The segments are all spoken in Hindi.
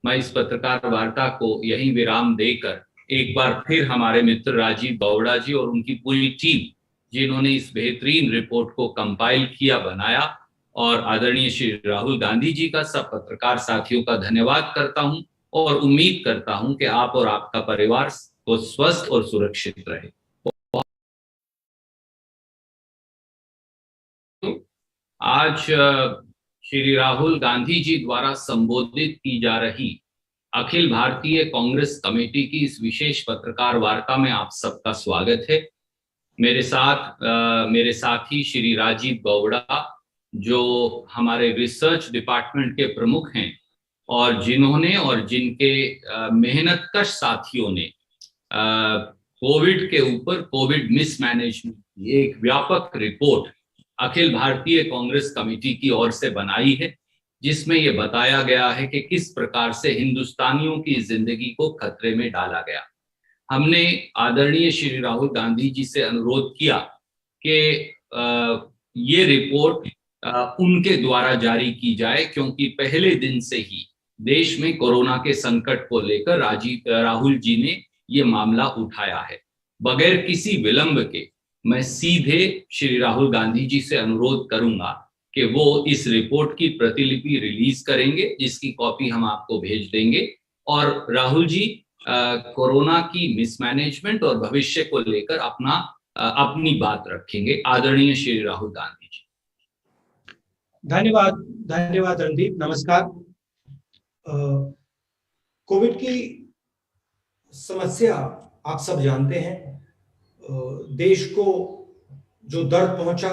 मैं इस पत्रकार वार्ता को यही विराम देकर एक बार फिर हमारे मित्र राजीव गौड़ा जी और उनकी पूरी टीम, जिन्होंने इस बेहतरीन रिपोर्ट को कंपाइल किया, बनाया, और आदरणीय श्री राहुल गांधी जी का सब पत्रकार साथियों का धन्यवाद करता हूं और उम्मीद करता हूं कि आप और आपका परिवार को स्वस्थ और सुरक्षित रहे। आज श्री राहुल गांधी जी द्वारा संबोधित की जा रही अखिल भारतीय कांग्रेस कमेटी की इस विशेष पत्रकार वार्ता में आप सबका स्वागत है। मेरे साथी श्री राजीव गौड़ा, जो हमारे रिसर्च डिपार्टमेंट के प्रमुख हैं और जिन्होंने और जिनके मेहनतकश साथियों ने कोविड के ऊपर कोविड मिसमैनेजमेंट की एक व्यापक रिपोर्ट अखिल भारतीय कांग्रेस कमेटी की ओर से बनाई है, जिसमें यह बताया गया है कि किस प्रकार से हिंदुस्तानियों की जिंदगी को खतरे में डाला गया। हमने आदरणीय श्री राहुल गांधी जी से अनुरोध किया कि ये रिपोर्ट उनके द्वारा जारी की जाए, क्योंकि पहले दिन से ही देश में कोरोना के संकट को लेकर राहुल जी ने ये मामला उठाया है। बगैर किसी विलंब के मैं सीधे श्री राहुल गांधी जी से अनुरोध करूंगा कि वो इस रिपोर्ट की प्रतिलिपि रिलीज करेंगे, जिसकी कॉपी हम आपको भेज देंगे। और राहुल जी कोरोना की मिसमैनेजमेंट और भविष्य को लेकर अपनी बात रखेंगे। आदरणीय श्री राहुल गांधी जी। धन्यवाद, धन्यवाद रणदीप। नमस्कार। कोविड की समस्या आप सब जानते हैं। देश को जो दर्द पहुंचा,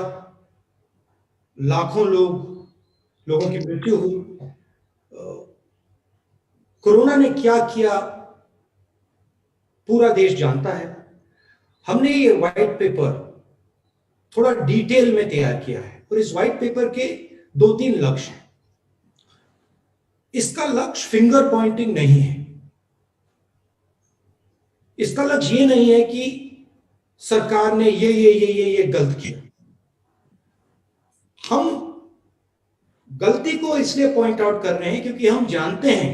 लाखों लोगों की मृत्यु हुई, कोरोना ने क्या किया पूरा देश जानता है। हमने ये व्हाइट पेपर थोड़ा डिटेल में तैयार किया है और इस व्हाइट पेपर के 2-3 लक्ष्य हैं। इसका लक्ष्य फिंगर पॉइंटिंग नहीं है। इसका लक्ष्य ये नहीं है कि सरकार ने ये गलत किया। हम गलती को इसलिए पॉइंट आउट कर रहे हैं क्योंकि हम जानते हैं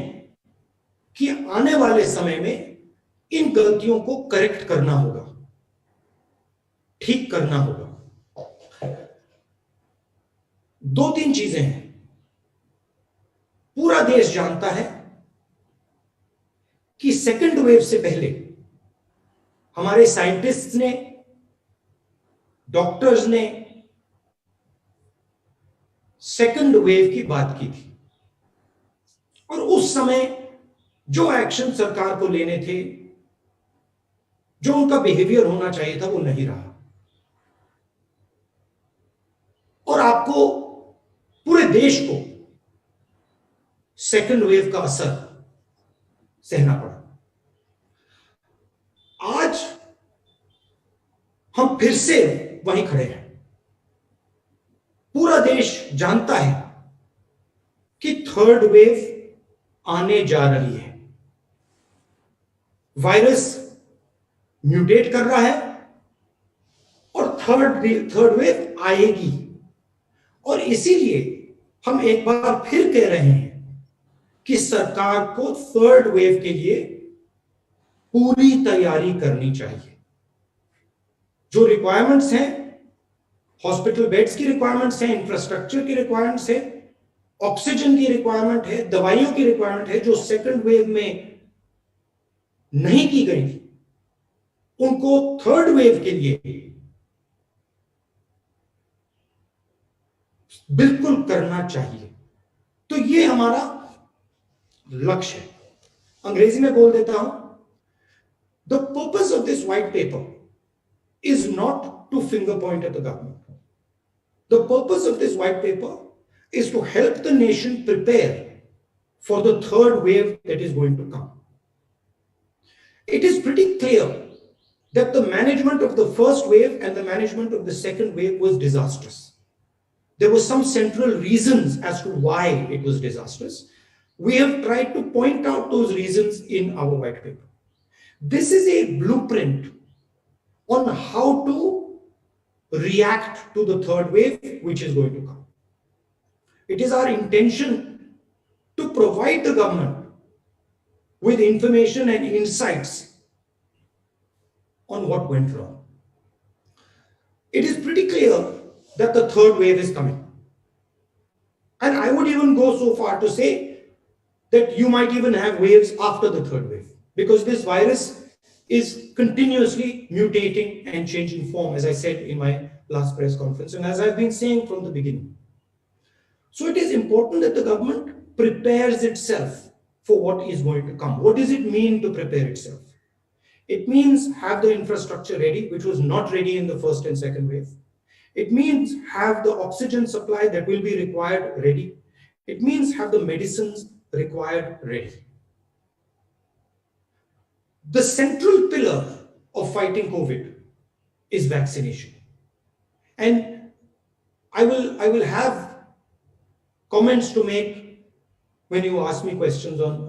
कि आने वाले समय में इन गलतियों को करेक्ट करना होगा, ठीक करना होगा। 2-3 चीजें हैं। पूरा देश जानता है कि सेकेंड वेव से पहले हमारे साइंटिस्ट्स ने, डॉक्टर्स ने सेकेंड वेव की बात की थी और उस समय जो एक्शन सरकार को लेने थे, जो उनका बिहेवियर होना चाहिए था, वो नहीं रहा और आपको, पूरे देश को सेकेंड वेव का असर सहना पड़ा। आज हम फिर से वहीं खड़े हैं। पूरा देश जानता है कि थर्ड वेव आने जा रही है। वायरस म्यूटेट कर रहा है और थर्ड वेव आएगी और इसीलिए हम एक बार फिर कह रहे हैं कि सरकार को थर्ड वेव के लिए पूरी तैयारी करनी चाहिए। जो रिक्वायरमेंट्स हैं, हॉस्पिटल बेड्स की रिक्वायरमेंट्स हैं, इंफ्रास्ट्रक्चर की रिक्वायरमेंट्स है, ऑक्सीजन की रिक्वायरमेंट है, दवाइयों की रिक्वायरमेंट है, जो सेकंड वेव में नहीं की गई थी, उनको थर्ड वेव के लिए बिल्कुल करना चाहिए। तो ये हमारा लक्ष्य है। अंग्रेजी में बोल देता हूं, the purpose of this white paper is not to finger point at the government. The purpose of this white paper is to help the nation prepare for the third wave that is going to come. It is pretty clear that the management of the first wave and the management of the second wave was disastrous. There were some central reasons as to why it was disastrous. We have tried to point out those reasons in our white paper. This is a blueprint on how to react to the third wave which is going to come. It is our intention to provide the government with information and insights on what went wrong. It is pretty clear that the third wave is coming. And I would even go so far to say that you might even have waves after the third wave, because this virus is continuously mutating and changing form, as I said in my last press conference, and as I've been saying from the beginning. So it is important that the government prepares itself for what is going to come. What does it mean to prepare itself? It means have the infrastructure ready, which was not ready in the first and second wave. It means have the oxygen supply that will be required ready. It means have the medicines required ready. The central pillar of fighting COVID is vaccination. And I will have comments to make when you ask me questions on